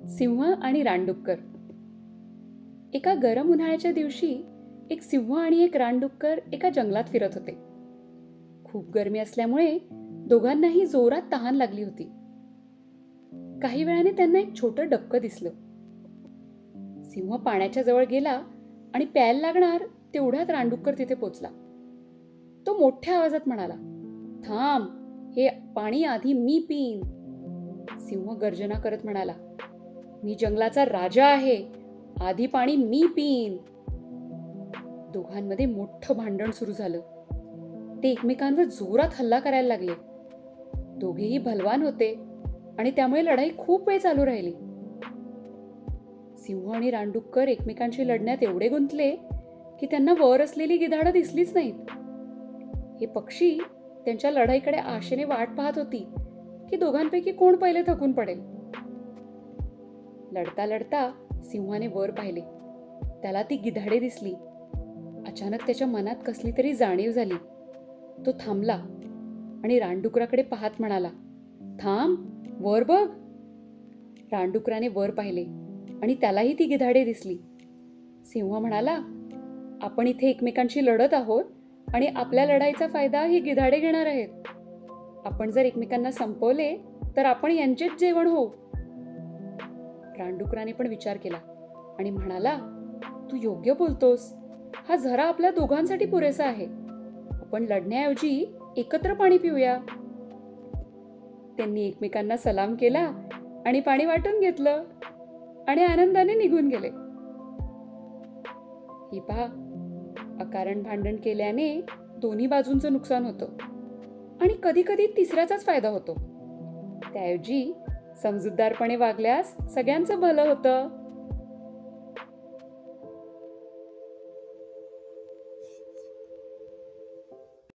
सिंह आणि रानडुक्कर. एका गरम उन्हाळ्याच्या दिवशी एक सिंह आणि एक रानडुक्कर एका जंगलात फिरत होते. खूप गरमी असल्यामुळे दोघांनाही जोरात तहान लागली होती. काही वेळाने त्यांना एक छोटं डबकं दिसलं. सिंह पाण्याच्या जवळ गेला आणि प्यायला लागणार तेवढ्यात रानडुक्कर तिथे पोचला. तो मोठ्या आवाजात म्हणाला, "थांब, हे पाणी आधी मी पिईन." सिंह गर्जना करत म्हणाला, "मी जंगलाचा राजा आहे, आधी पाणी मी पिईन." दोघांमध्ये मोठं भांडण सुरू झालं. ते एकमेकांवर जोरात हल्ला करायला लागले. दोघेही बलवान होते आणि त्यामुळे लढाई खूप वेळ चालू राहिली. सिंह आणि रानडुक्कर एकमेकांशी लढण्यात एवढे गुंतले की त्यांना वर असलेली गिधाडं दिसलीच नाहीत. हे पक्षी त्यांच्या लढाईकडे आशेने वाट पाहत होती की दोघांपैकी कोण पहिले थकून पडेल. लढता लढता सिंहाने वर पाहिले. त्याला ती गिधाडे दिसली. अचानक त्याच्या मनात कसली तरी जाणीव झाली. तो थांबला आणि रानडुकराकडे पाहत म्हणाला, "थांब, वर बघ." रानडुकराने वर पाहिले आणि त्यालाही ती गिधाडे दिसली. सिंह म्हणाला, "आपण इथे एकमेकांशी लढत आहोत आणि आपल्या लढाईचा फायदा ही गिधाडे घेणार आहेत. आपण जर एकमेकांना संपवले तर आपण यांचेच जेवण होऊ." रानडुकराने पण विचार केला आणि म्हणाला, "तू योग्य बोलतोस. हा झरा आपल्या दोघांसाठी पुरेसा आहे. आपण लढण्याऐवजी एकत्र पाणी पिऊया." त्यांनी एकमेकांना सलाम केला आणि पाणी वाटून घेतलं आणि आनंदाने निघून गेले. ही पहा, अकारण भांडण केल्याने दोन्ही बाजूंचं नुकसान होतं आणि कधी कधी तिसऱ्याचाच फायदा होतो. त्याऐवजी समजूतदारपणे वागल्यास सगळ्यांचं भलं होतं.